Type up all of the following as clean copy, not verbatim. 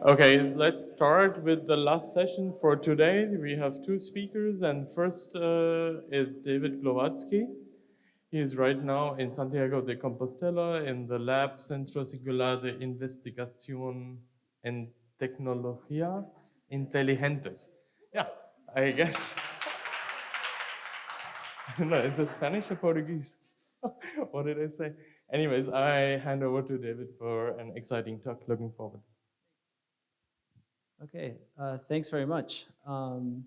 Okay, let's start with the last session for today. We have two speakers, and first is David Glowacki. He is right now in Santiago de Compostela in the lab Centro Singular de Investigación en Tecnología Inteligentes. Yeah, I guess. No, is it Spanish or Portuguese? What did I say? Anyways, I hand over to David for an exciting talk. Looking forward. Okay, thanks very much. The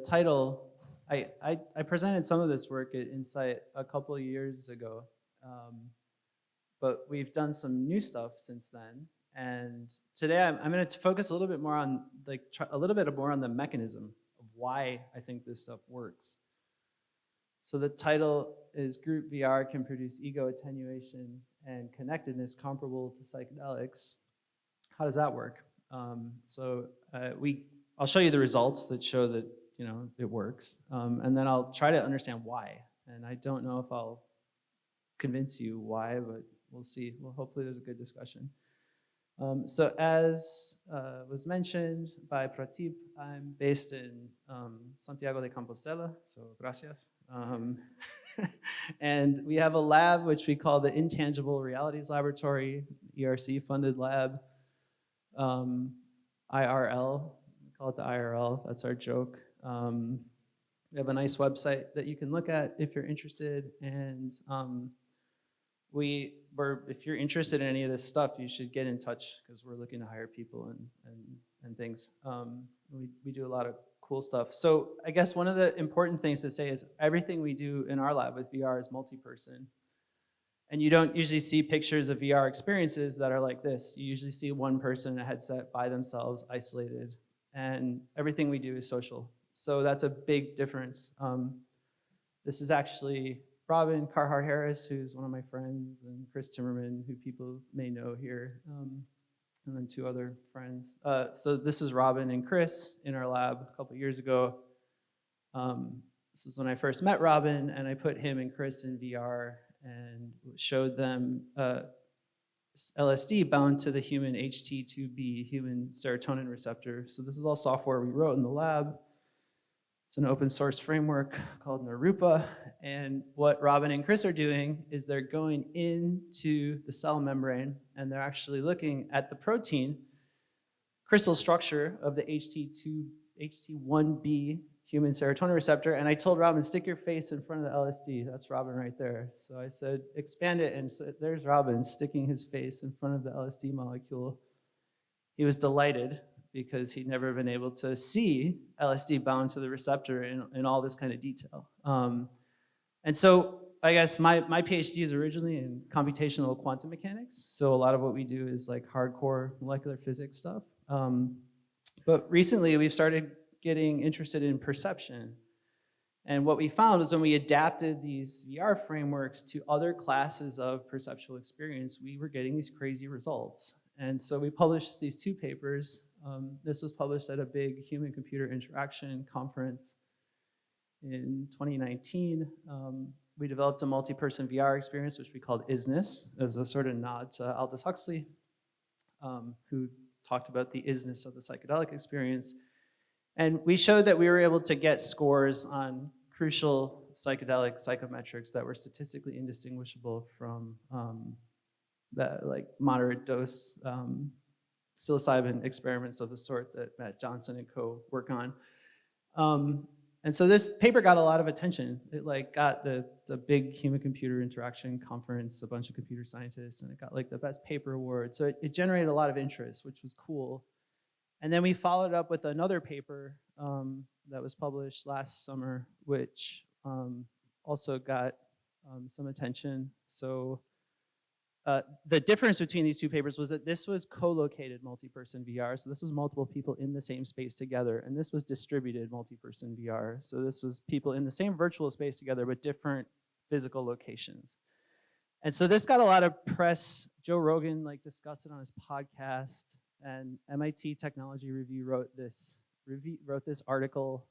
title, I presented some of this work at Insight a couple of years ago, but we've done some new stuff since then. And today I'm going to focus a little bit more on the mechanism of why I think this stuff works. So the title is Group VR Can Produce Ego Attenuation and Connectedness Comparable to Psychedelics. How does that work? I'll show you the results that show that it works, and then I'll try to understand why. And I don't know if I'll convince you why, but we'll see. Well, hopefully there's a good discussion. So as was mentioned by Pratip, I'm based in Santiago de Compostela, so gracias. And we have a lab which we call the Intangible Realities Laboratory, ERC-funded lab, IRL, we call it the IRL, that's our joke. We have a nice website that you can look at if you're interested, and if you're interested in any of this stuff, you should get in touch because we're looking to hire people and things. We do a lot of cool stuff. So I guess one of the important things to say is everything we do in our lab with VR is multi-person. And you don't usually see pictures of VR experiences that are like this. You usually see one person in a headset by themselves, isolated. And everything we do is social. So that's a big difference. This is actually Robin Carhart-Harris, who's one of my friends, and Chris Timmerman, who people may know here, and then two other friends. So this is Robin and Chris in our lab a couple years ago. This was when I first met Robin, and I put him and Chris in VR and showed them LSD bound to the human HT2B, human serotonin receptor. So this is all software we wrote in the lab. It's an open source framework called Narupa. And what Robin and Chris are doing is they're going into the cell membrane and they're actually looking at the protein crystal structure of the HT1B human serotonin receptor. And I told Robin, stick your face in front of the LSD. That's Robin right there. So I said, expand it. And so there's Robin sticking his face in front of the LSD molecule. He was delighted because he'd never been able to see LSD bound to the receptor in all this kind of detail. And so I guess my PhD is originally in computational quantum mechanics. So a lot of what we do is like hardcore molecular physics stuff. But recently we've started getting interested in perception. And what we found was when we adapted these VR frameworks to other classes of perceptual experience, we were getting these crazy results. And so we published these two papers. This was published at a big human-computer interaction conference in 2019. We developed a multi-person VR experience, which we called Isness, as a sort of nod to Aldous Huxley, who talked about the isness of the psychedelic experience. And we showed that we were able to get scores on crucial psychedelic psychometrics that were statistically indistinguishable from the moderate dose psilocybin experiments of the sort that Matt Johnson and co work on. And so this paper got a lot of attention. It it's a big human-computer interaction conference, a bunch of computer scientists, and it got the best paper award. So it generated a lot of interest, which was cool. And then we followed up with another paper that was published last summer, which also got some attention. So the difference between these two papers was that this was co-located multi-person VR. So this was multiple people in the same space together. And this was distributed multi-person VR. So this was people in the same virtual space together, but different physical locations. And so this got a lot of press. Joe Rogan discussed it on his podcast. And MIT Technology Review wrote this article,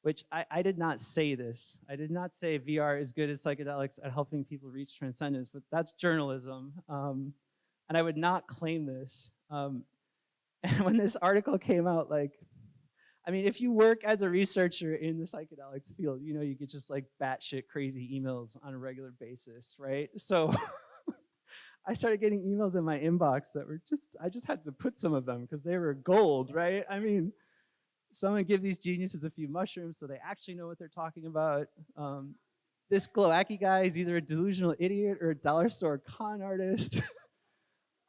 which I did not say this. I did not say VR is good as psychedelics at helping people reach transcendence, but that's journalism. And I would not claim this. And when this article came out, like, I mean, if you work as a researcher in the psychedelics field, you know, you get just like batshit crazy emails on a regular basis, right? So I started getting emails in my inbox that were just, I just had to put some of them because they were gold, right? I mean, someone give these geniuses a few mushrooms so they actually know what they're talking about. This Glowacki guy is either a delusional idiot or a dollar store con artist.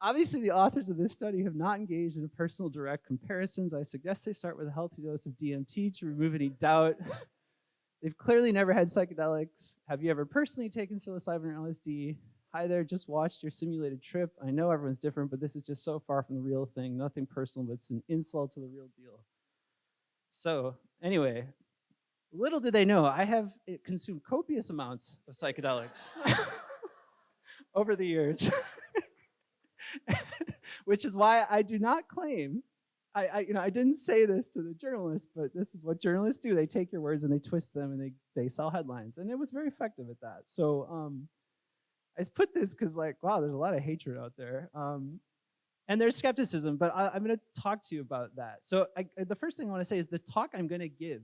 Obviously, the authors of this study have not engaged in personal direct comparisons. I suggest they start with a healthy dose of DMT to remove any doubt. They've clearly never had psychedelics. Have you ever personally taken psilocybin or LSD? Hi there, just watched your simulated trip. I know everyone's different, but this is just so far from the real thing. Nothing personal, but it's an insult to the real deal. So anyway, little did they know, I have consumed copious amounts of psychedelics over the years. Which is why I do not claim, I didn't say this to the journalists, but this is what journalists do. They take your words and they twist them and they sell headlines. And it was very effective at that. So I just put this because like, wow, there's a lot of hatred out there. And there's skepticism, but I'm gonna talk to you about that. So the first thing I wanna say is the talk I'm gonna give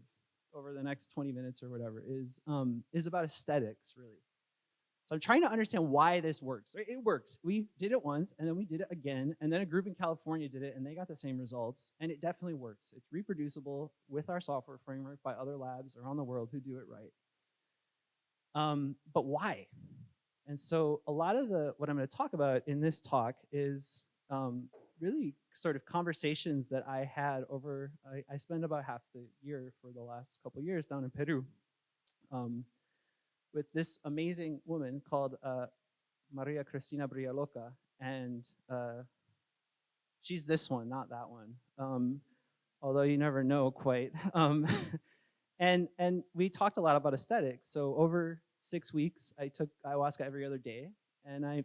over the next 20 minutes or whatever is about aesthetics, really. So I'm trying to understand why this works. It works. We did it once, and then we did it again, and then a group in California did it, and they got the same results, and it definitely works. It's reproducible with our software framework by other labs around the world who do it right. But why? And so a lot of what I'm going to talk about in this talk is really sort of conversations that I had over, I spent about half the year for the last couple of years down in Peru. With this amazing woman called Maria Cristina Brialoca, and she's this one, not that one, although you never know quite. And we talked a lot about aesthetics. So over 6 weeks, I took ayahuasca every other day, and I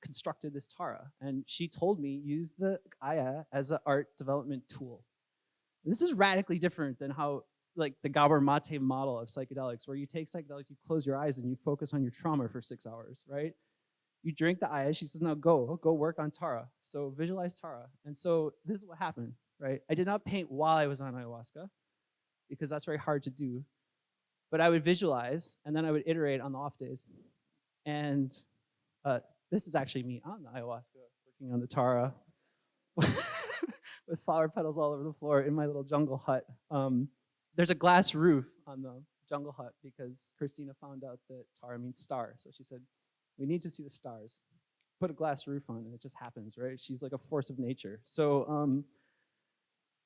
constructed this Tara. And she told me use the Aya as an art development tool. And this is radically different than how like the Gabor Mate model of psychedelics, where you take psychedelics, you close your eyes and you focus on your trauma for 6 hours, right? You drink the Aya, she says, no, go work on Tara. So visualize Tara. And so this is what happened, right? I did not paint while I was on ayahuasca because that's very hard to do. But I would visualize and then I would iterate on the off days. And this is actually me on the ayahuasca, working on the Tara with flower petals all over the floor in my little jungle hut. There's a glass roof on the jungle hut because Christina found out that Tara means star. So she said, we need to see the stars. Put a glass roof on and it just happens, right? She's like a force of nature. So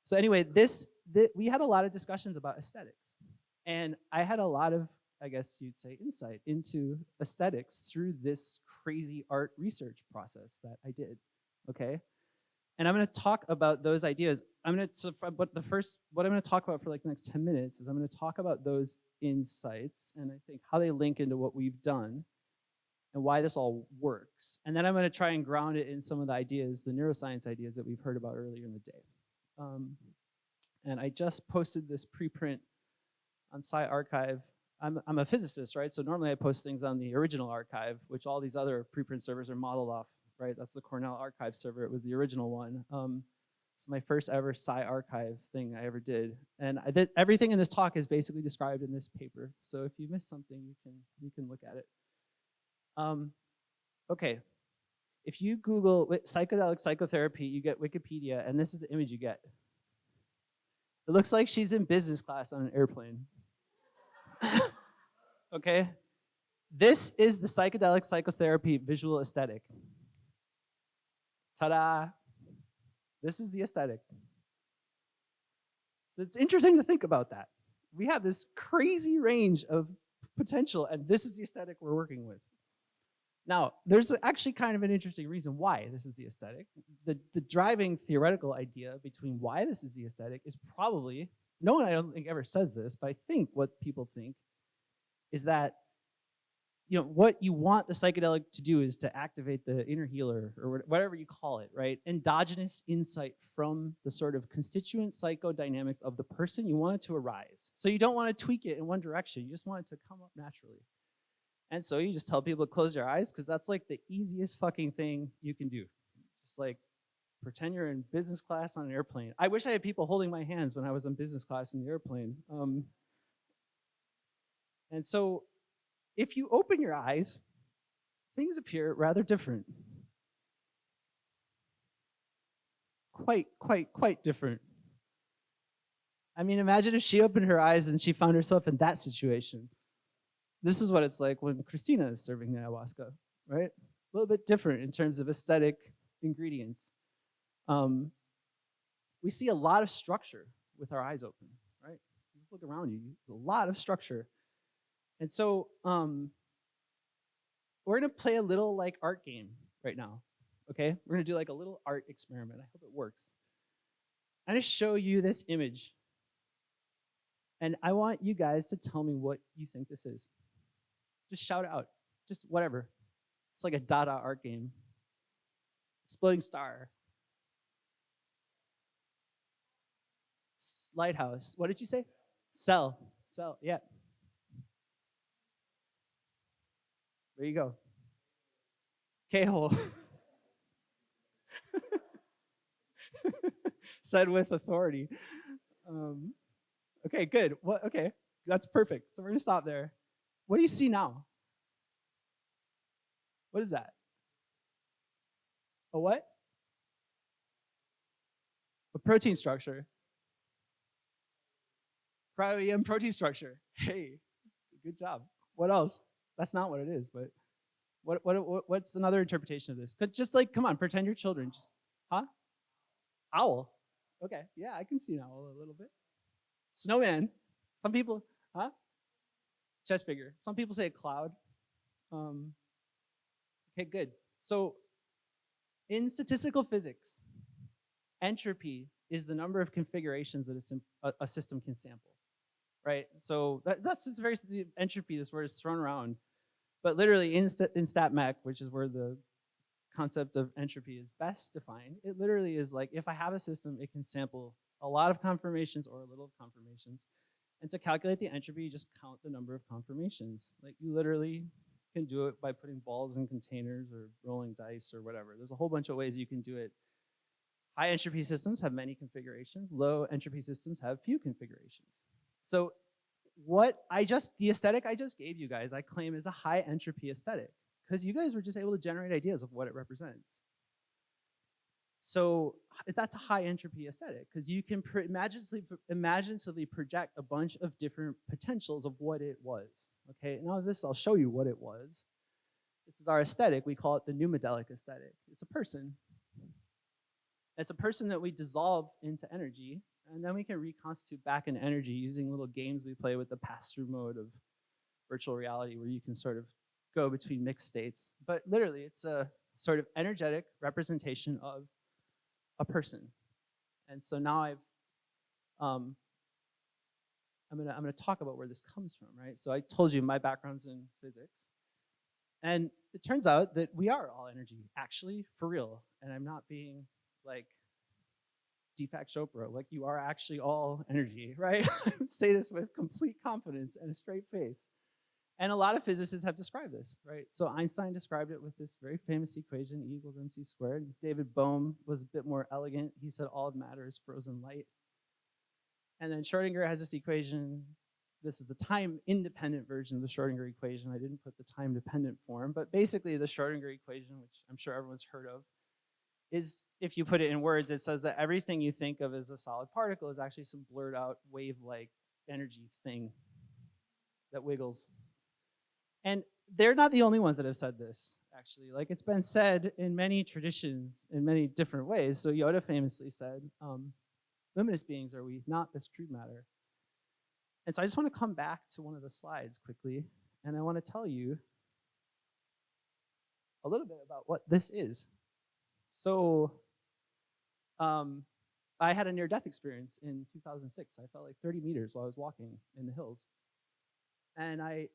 so anyway, we had a lot of discussions about aesthetics. And I had a lot of, I guess you'd say, insight into aesthetics through this crazy art research process that I did, okay? And I'm going to talk about those ideas. What I'm going to talk about for like the next 10 minutes is I'm going to talk about those insights and I think how they link into what we've done and why this all works. And then I'm going to try and ground it in some of the ideas, the neuroscience ideas that we've heard about earlier in the day. And I just posted this preprint on SciArchive. I'm a physicist, right? So normally I post things on the original archive, which all these other preprint servers are modeled off. Right, that's the Cornell archive server. It was the original one. It's my first ever SciArchive thing I ever did, and everything in this talk is basically described in this paper. So if you missed something, you can look at it. Okay, if you Google psychedelic psychotherapy, you get Wikipedia, and this is the image you get. It looks like she's in business class on an airplane. Okay, this is the psychedelic psychotherapy visual aesthetic. Ta-da! This is the aesthetic. So it's interesting to think about that. We have this crazy range of potential, and this is the aesthetic we're working with. Now, there's actually kind of an interesting reason why this is the aesthetic. The driving theoretical idea between why this is the aesthetic is probably, no one I don't think ever says this, but I think what people think is that what you want the psychedelic to do is to activate the inner healer, or whatever you call it, right? Endogenous insight from the sort of constituent psychodynamics of the person. You want it to arise. So you don't want to tweak it in one direction. You just want it to come up naturally. And so you just tell people to close your eyes because that's like the easiest fucking thing you can do. Just like pretend you're in business class on an airplane. I wish I had people holding my hands when I was in business class in the airplane. And so if you open your eyes, things appear rather different. Quite different. I mean, imagine if she opened her eyes and she found herself in that situation. This is what it's like when Christina is serving the ayahuasca, right? A little bit different in terms of aesthetic ingredients. We see a lot of structure with our eyes open, right? Just look around you, a lot of structure. And so we're gonna play a little like art game right now, okay? We're gonna do like a little art experiment. I hope it works. I'm gonna show you this image. And I want you guys to tell me what you think this is. Just shout it out, just whatever. It's like a Dada art game. Exploding star. Lighthouse. What did you say? Cell. Cell, yeah. There you go. K-hole. Said with authority. Okay, good. What? Okay, that's perfect. So we're gonna stop there. What do you see now? What is that? A what? A protein structure. Cryo-EM protein structure. Hey, good job. What else? That's not what it is, but what's another interpretation of this? Just like, come on, pretend you're children. Just, huh? Owl. Okay, yeah, I can see an owl a little bit. Snowman. Some people, huh? Chess figure. Some people say a cloud. Okay, good. So in statistical physics, entropy is the number of configurations that a system can sample, right? So that's just very, entropy, this word is thrown around. But literally in StatMech, which is where the concept of entropy is best defined, it literally is like, if I have a system, it can sample a lot of conformations or a little conformations. And to calculate the entropy, you just count the number of conformations. Like you literally can do it by putting balls in containers or rolling dice or whatever. There's a whole bunch of ways you can do it. High entropy systems have many configurations. Low entropy systems have few configurations. So the aesthetic I just gave you guys, I claim is a high entropy aesthetic because you guys were just able to generate ideas of what it represents. So that's a high entropy aesthetic because you can imaginatively project a bunch of different potentials of what it was. Okay, now I'll show you what it was. This is our aesthetic. We call it the Numadelic aesthetic. It's a person. It's a person that we dissolve into energy, and then we can reconstitute back in energy using little games we play with the pass-through mode of virtual reality where you can sort of go between mixed states. But literally, it's a sort of energetic representation of a person. And so now I'm gonna talk about where this comes from, right? So I told you my background's in physics. And it turns out that we are all energy, actually, for real. And I'm not being like Deepak Chopra, like you are actually all energy, right? I say this with complete confidence and a straight face. And a lot of physicists have described this, right? So Einstein described it with this very famous equation, E equals mc squared. David Bohm was a bit more elegant. He said all matter is frozen light. And then Schrodinger has this equation. This is the time-independent version of the Schrodinger equation. I didn't put the time-dependent form, but basically the Schrodinger equation, which I'm sure everyone's heard of, is, if you put it in words, it says that everything you think of as a solid particle is actually some blurred out wave-like energy thing that wiggles. And they're not the only ones that have said this, actually. Like, it's been said in many traditions in many different ways. So Yoda famously said, luminous beings are we, not this crude matter. And so I just want to come back to one of the slides quickly, and I want to tell you a little bit about what this is. So I had a near-death experience in 2006. I fell like 30 meters while I was walking in the hills. And I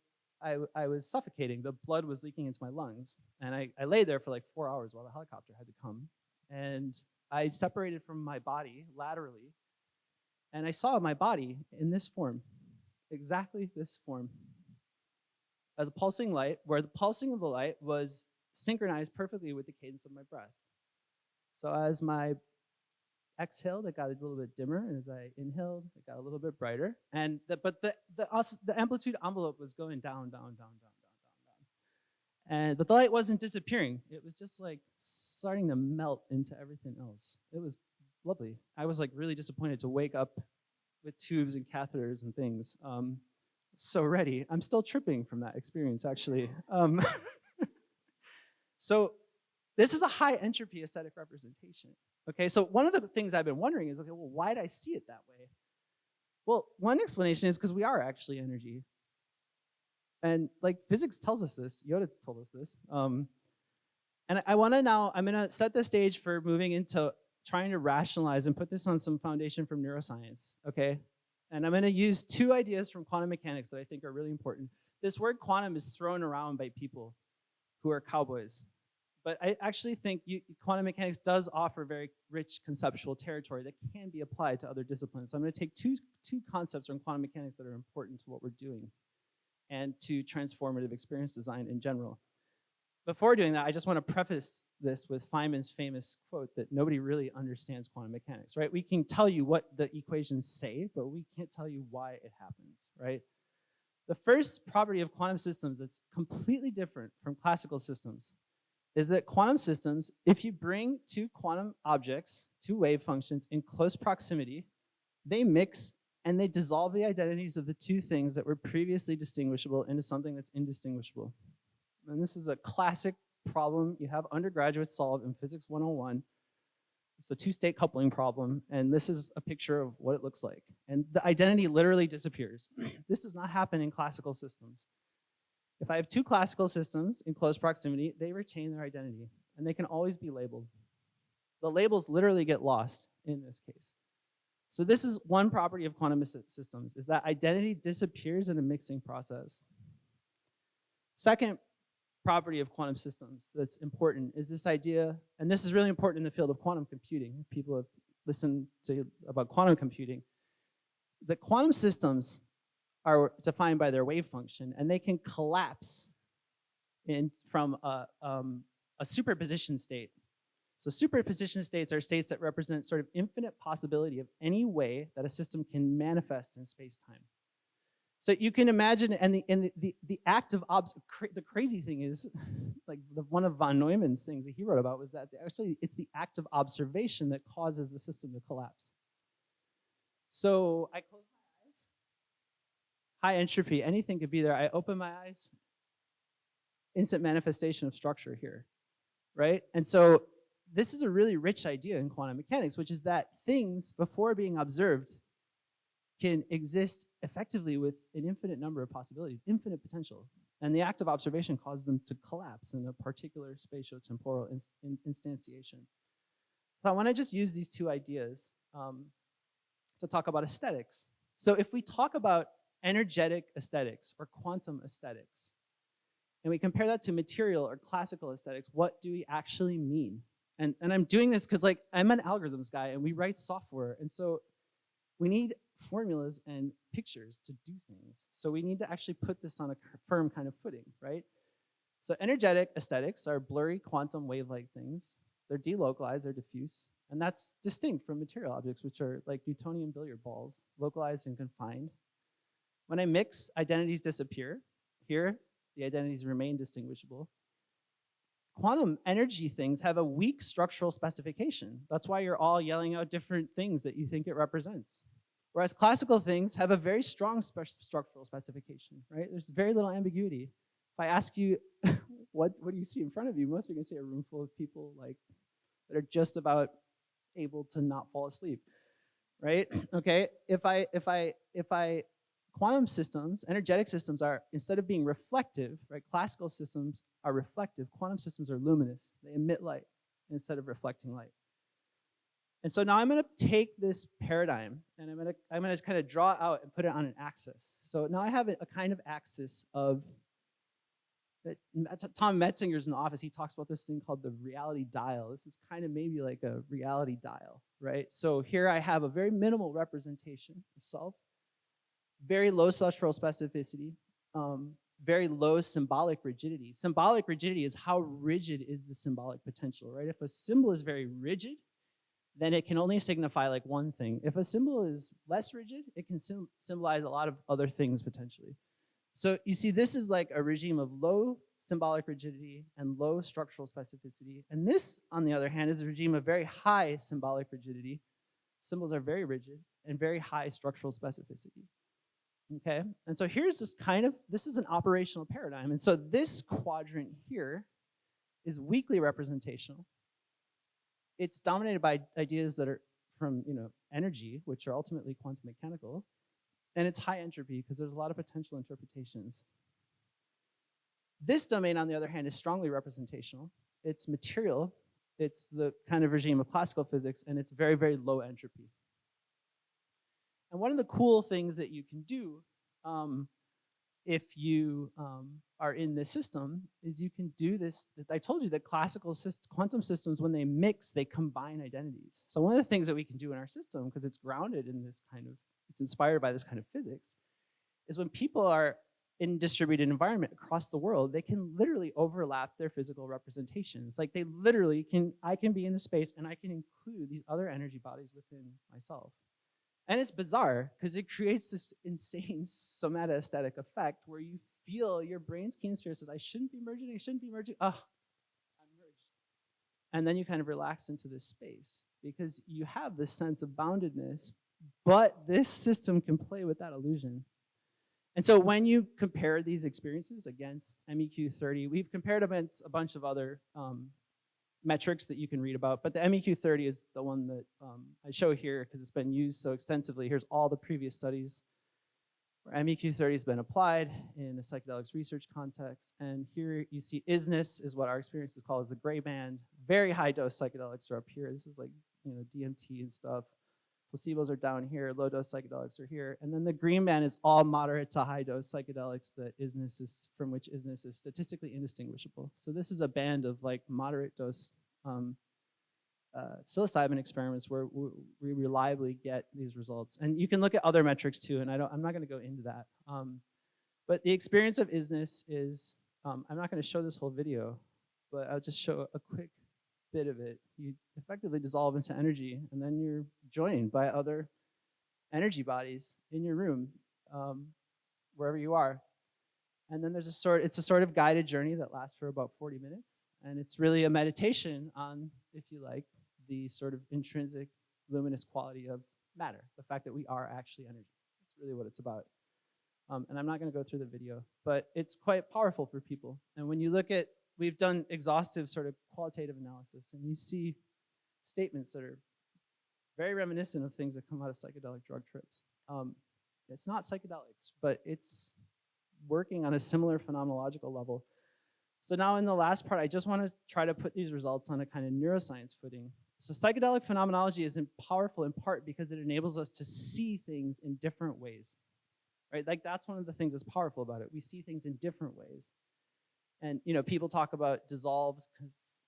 was suffocating. The blood was leaking into my lungs. And I lay there for like 4 hours while the helicopter had to come. And I separated from my body laterally. And I saw my body in this form, exactly this form. as a pulsing light, where the pulsing of the light was synchronized perfectly with the cadence of my breath. So as my exhaled, it got a little bit dimmer, and as I inhaled, it got a little bit brighter. And but the amplitude envelope was going down, down, down, down, down, down, down. And the light wasn't disappearing. It was just like starting to melt into everything else. It was lovely. I was like really disappointed to wake up with tubes and catheters and things. So ready. I'm still tripping from that experience, actually. So this is a high entropy aesthetic representation. Okay, so one of the things I've been wondering is, okay, well, why did I see it that way? Well, one explanation is because we are actually energy. And like physics tells us this, Yoda told us this. And I'm gonna set the stage for moving into trying to rationalize and put this on some foundation from neuroscience, okay? And I'm gonna use two ideas from quantum mechanics that I think are really important. This word quantum is thrown around by people who are cowboys. But I actually think quantum mechanics does offer very rich conceptual territory that can be applied to other disciplines. So I'm going to take two concepts from quantum mechanics that are important to what we're doing and to transformative experience design in general. Before doing that, I just want to preface this with Feynman's famous quote that nobody really understands quantum mechanics, right? We can tell you what the equations say, but we can't tell you why it happens, right? The first property of quantum systems that's completely different from classical systems is that quantum systems, if you bring two quantum objects, two wave functions in close proximity, they mix and they dissolve the identities of the two things that were previously distinguishable into something that's indistinguishable. And this is a classic problem you have undergraduates solve in Physics 101. It's a two-state coupling problem, and this is a picture of what it looks like. And the identity literally disappears. This does not happen in classical systems. If I have two classical systems in close proximity, they retain their identity, and they can always be labeled. The labels literally get lost in this case. So this is one property of quantum systems, is that identity disappears in a mixing process. Second property of quantum systems that's important is this idea, and this is really important in the field of quantum computing. People have listened to about quantum computing, is that quantum systems are defined by their wave function, and they can collapse from a superposition state. So superposition states are states that represent sort of infinite possibility of any way that a system can manifest in space-time. So you can imagine, and the act of the crazy thing is, like one of von Neumann's things that he wrote about was that actually it's the act of observation that causes the system to collapse. So I close my eyes. High entropy, anything could be there. I open my eyes, instant manifestation of structure here, right? And so this is a really rich idea in quantum mechanics, which is that things, before being observed, can exist effectively with an infinite number of possibilities, infinite potential. And the act of observation causes them to collapse in a particular spatio-temporal instantiation. So I want to just use these two ideas to talk about aesthetics. So if we talk about energetic aesthetics or quantum aesthetics, and we compare that to material or classical aesthetics, what do we actually mean? And I'm doing this because like I'm an algorithms guy and we write software, and so we need formulas and pictures to do things. So we need to actually put this on a firm kind of footing, right? So energetic aesthetics are blurry quantum wave-like things. They're delocalized, they're diffuse, and that's distinct from material objects, which are like Newtonian billiard balls, localized and confined. When I mix, identities disappear. Here, the identities remain distinguishable. Quantum energy things have a weak structural specification. That's why you're all yelling out different things that you think it represents. Whereas classical things have a very strong structural specification, right? There's very little ambiguity. If I ask you, what do you see in front of you? Most are gonna see a room full of people like that are just about able to not fall asleep, right? Okay, quantum systems, energetic systems are, instead of being reflective, right? Classical systems are reflective. Quantum systems are luminous. They emit light instead of reflecting light. And so now I'm going to take this paradigm and I'm going to kind of draw out and put it on an axis. So now I have a kind of axis of, Tom Metzinger's in the office, he talks about this thing called the reality dial. This is kind of maybe like a reality dial, right? So here I have a very minimal representation of self, very low structural specificity, very low symbolic rigidity. Symbolic rigidity is how rigid is the symbolic potential, right? If a symbol is very rigid, then it can only signify like one thing. If a symbol is less rigid, it can symbolize a lot of other things potentially. So you see, this is like a regime of low symbolic rigidity and low structural specificity. And this, on the other hand, is a regime of very high symbolic rigidity. Symbols are very rigid and very high structural specificity. Okay, and so here's this is an operational paradigm. And so this quadrant here is weakly representational. It's dominated by ideas that are from energy, which are ultimately quantum mechanical, and it's high entropy because there's a lot of potential interpretations. This domain, on the other hand, is strongly representational. It's material. It's the kind of regime of classical physics, and it's very, very low entropy. And one of the cool things that you can do if you are in this system is you can do this. I told you that classical quantum systems, when they mix, they combine identities. So one of the things that we can do in our system, because it's grounded in this it's inspired by this kind of physics, is when people are in distributed environment across the world, they can literally overlap their physical representations. Like they literally I can be in the space and I can include these other energy bodies within myself. And it's bizarre because it creates this insane somatoaesthetic effect where you feel your brain's kinesphere says, I shouldn't be merging, I'm merged. And then you kind of relax into this space because you have this sense of boundedness, but this system can play with that illusion. And so when you compare these experiences against MEQ30, we've compared against a bunch of other metrics that you can read about, but the MEQ30 is the one that I show here because it's been used so extensively. Here's all the previous studies where MEQ30 has been applied in a psychedelics research context. And here you see Isness is what our experience is called as the gray band. Very high dose psychedelics are up here. This is like DMT and stuff. Placebos are down here, low dose psychedelics are here. And then the green band is all moderate to high dose psychedelics from which Isness is statistically indistinguishable. So this is a band of like moderate dose psilocybin experiments where we reliably get these results. And you can look at other metrics too, and I'm not gonna go into that. But the experience of Isness is, I'm not gonna show this whole video, but I'll just show a quick bit of it. You effectively dissolve into energy, and then you're joined by other energy bodies in your room, wherever you are. And then it's a sort of guided journey that lasts for about 40 minutes. And it's really a meditation on, if you like, the sort of intrinsic luminous quality of matter, the fact that we are actually energy. That's really what it's about. And I'm not gonna go through the video, but it's quite powerful for people. And when you look at, we've done exhaustive sort of qualitative analysis, and you see statements that are very reminiscent of things that come out of psychedelic drug trips. It's not psychedelics, but it's working on a similar phenomenological level. So now in the last part, I just want to try to put these results on a kind of neuroscience footing. So psychedelic phenomenology is powerful in part because it enables us to see things in different ways, right? Like that's one of the things that's powerful about it. We see things in different ways. And people talk about dissolved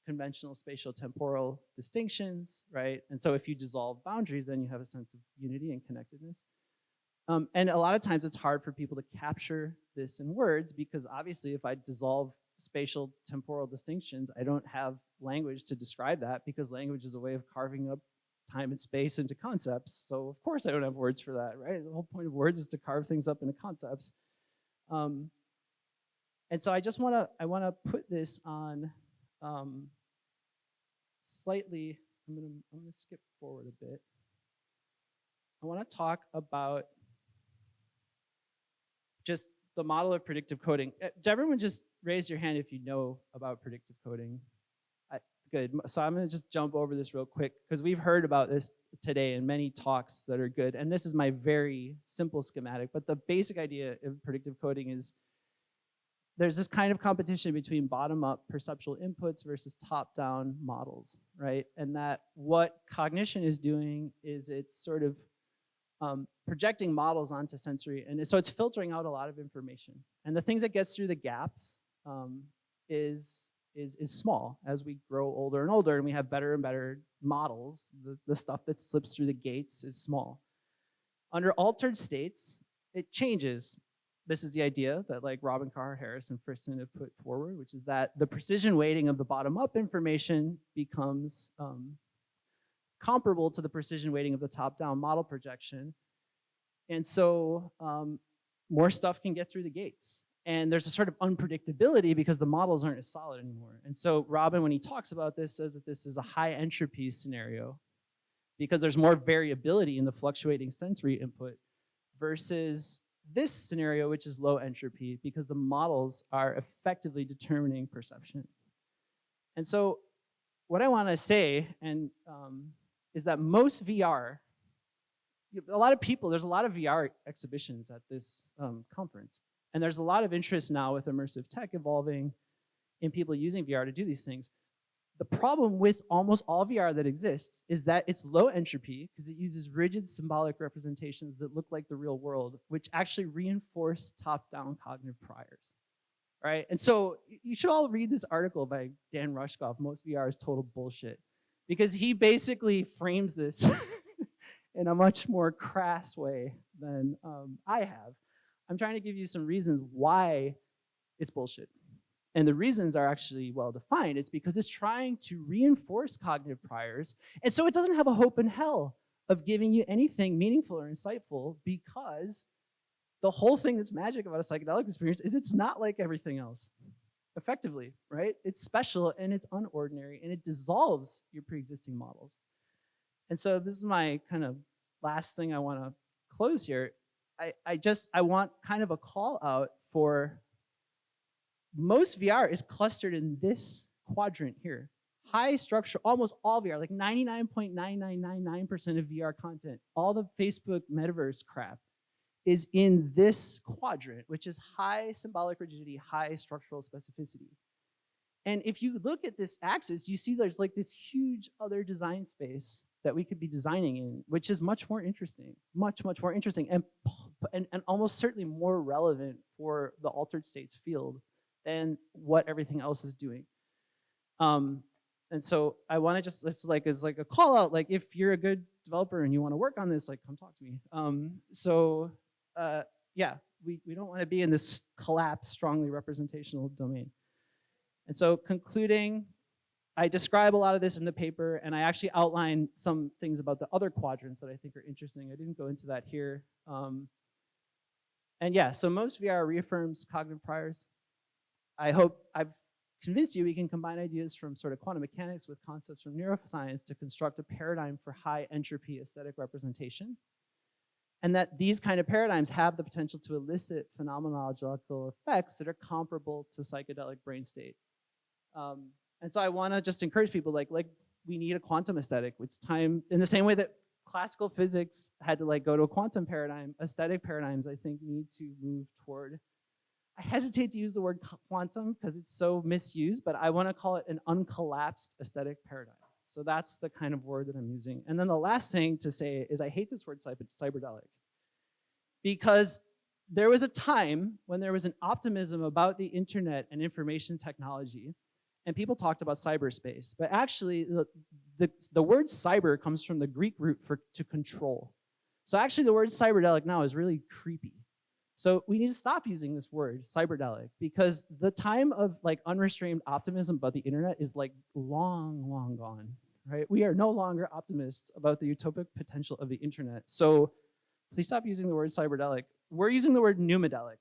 conventional spatial temporal distinctions, right? And so if you dissolve boundaries, then you have a sense of unity and connectedness. And a lot of times it's hard for people to capture this in words because obviously if I dissolve spatial temporal distinctions, I don't have language to describe that because language is a way of carving up time and space into concepts. So of course I don't have words for that, right? The whole point of words is to carve things up into concepts. And so I want to put this on slightly, I'm gonna skip forward a bit. I want to talk about just the model of predictive coding. Everyone just raise your hand if you know about predictive coding. Good, so I'm gonna just jump over this real quick because we've heard about this today in many talks that are good. And this is my very simple schematic, but the basic idea of predictive coding is there's this kind of competition between bottom-up perceptual inputs versus top-down models, right? And that what cognition is doing is it's sort of projecting models onto sensory, and so it's filtering out a lot of information. And the things that gets through the gaps is small as we grow older and older, and we have better and better models. The stuff that slips through the gates is small. Under altered states, it changes. this is the idea that like Robin Carr Harris and Friston have put forward, which is that the precision weighting of the bottom-up information becomes comparable to the precision weighting of the top-down model projection. And so more stuff can get through the gates. And there's a sort of unpredictability because the models aren't as solid anymore. And so Robin, when he talks about this, says that this is a high entropy scenario because there's more variability in the fluctuating sensory input versus this scenario, which is low entropy because the models are effectively determining perception. And so what I want to say is that most VR, a lot of people, there's a lot of VR exhibitions at this conference. And there's a lot of interest now with immersive tech evolving in people using VR to do these things. The problem with almost all VR that exists is that it's low entropy because it uses rigid symbolic representations that look like the real world, which actually reinforce top-down cognitive priors, right? And so you should all read this article by Dan Rushkoff, Most VR is Total Bullshit, because he basically frames this in a much more crass way than I have. I'm trying to give you some reasons why it's bullshit. And the reasons are actually well defined. It's because it's trying to reinforce cognitive priors. And so it doesn't have a hope in hell of giving you anything meaningful or insightful because the whole thing that's magic about a psychedelic experience is it's not like everything else, effectively, right? It's special and it's unordinary and it dissolves your pre-existing models. And so this is my kind of last thing I want to close here. I want kind of a call out for most VR is clustered in this quadrant here. High structure, almost all VR, like 99.9999% of VR content, all the Facebook metaverse crap is in this quadrant, which is high symbolic rigidity, high structural specificity. And if you look at this axis, you see there's like this huge other design space that we could be designing in, which is much more interesting, much more interesting, and almost certainly more relevant for the altered states field than what everything else is doing. And so I want to just, it's like a call out, like if you're a good developer and you want to work on this, like come talk to me. Yeah, we don't want to be in this collapsed, strongly representational domain. And so concluding, I describe a lot of this in the paper, and I actually outline some things about the other quadrants that I think are interesting. I didn't go into that here. And yeah, so most VR reaffirms cognitive priors. I hope I've convinced you we can combine ideas from sort of quantum mechanics with concepts from neuroscience to construct a paradigm for high entropy aesthetic representation. And that these kind of paradigms have the potential to elicit phenomenological effects that are comparable to psychedelic brain states. And so I want to just encourage people, like we need a quantum aesthetic. It's time, in the same way that classical physics had to like go to a quantum paradigm, aesthetic paradigms I think need to move toward. I hesitate to use the word quantum because it's so misused, but I want to call it an uncollapsed aesthetic paradigm. So that's the kind of word that I'm using. And then the last thing to say is I hate this word cyberdelic because there was a time when there was an optimism about the internet and information technology, and people talked about cyberspace. But actually, the word cyber comes from the Greek root for to control. So actually, the word cyberdelic now is really creepy. So we need to stop using this word, cyberdelic, because the time of like unrestrained optimism about the internet is like long, long gone, right? We are no longer optimists about the utopic potential of the internet. So please stop using the word cyberdelic. We're using the word numadelic.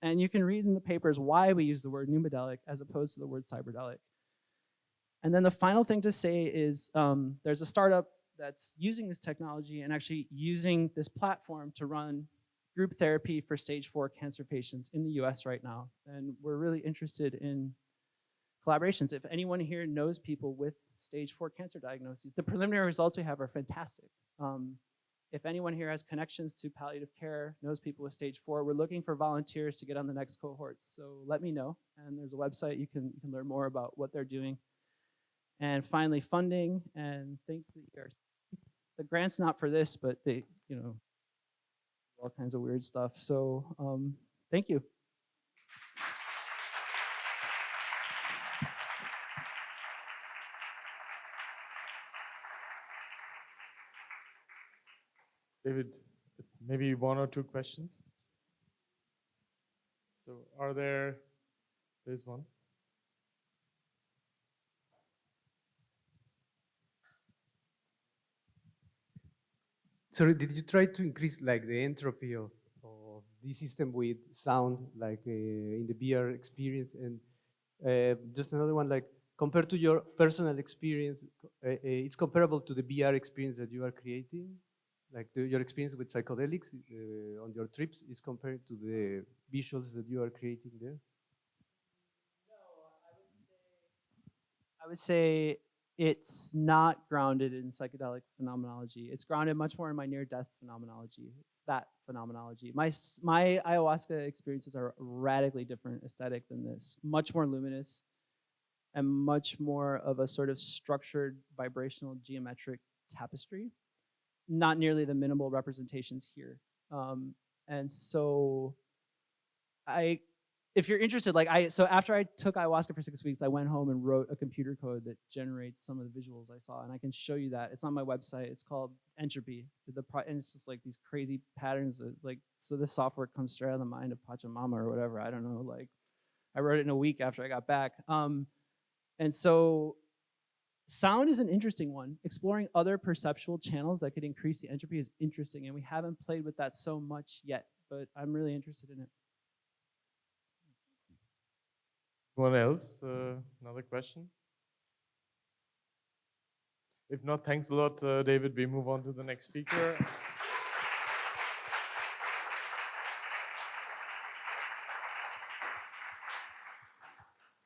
And you can read in the papers why we use the word numadelic as opposed to the word cyberdelic. And then the final thing to say is there's a startup that's using this technology and actually using this platform to run group therapy for stage 4 cancer patients in the US right now. And we're really interested in collaborations. If anyone here knows people with stage 4 cancer diagnoses, the preliminary results we have are fantastic. If anyone here has connections to palliative care, knows people with stage 4, we're looking for volunteers to get on the next cohorts. So let me know. And there's a website you can learn more about what they're doing. And finally, funding and thanks to ERC. The grant's not for this, but they, all kinds of weird stuff. So thank you. David, maybe 1 or 2 questions? So there's one. So did you try to increase like the entropy of this system with sound, like in the VR experience? And just another one, like compared to your personal experience, it's comparable to the VR experience that you are creating? Like your experience with psychedelics on your trips is compared to the visuals that you are creating there? I would say it's not grounded in psychedelic phenomenology. It's grounded much more in my near-death phenomenology. It's that phenomenology. My ayahuasca experiences are radically different aesthetic than this. Much more luminous and much more of a sort of structured vibrational geometric tapestry. Not nearly the minimal representations here. And so if you're interested, so after I took ayahuasca for 6 weeks, I went home and wrote a computer code that generates some of the visuals I saw, and I can show you that. It's on my website. It's called Entropy. And it's just like these crazy patterns that so this software comes straight out of the mind of Pachamama or whatever. I don't know. Like, I wrote it in a week after I got back. And so sound is an interesting one. Exploring other perceptual channels that could increase the entropy is interesting, and we haven't played with that so much yet, but I'm really interested in it. Anyone else? Another question? If not, thanks a lot, David. We move on to the next speaker.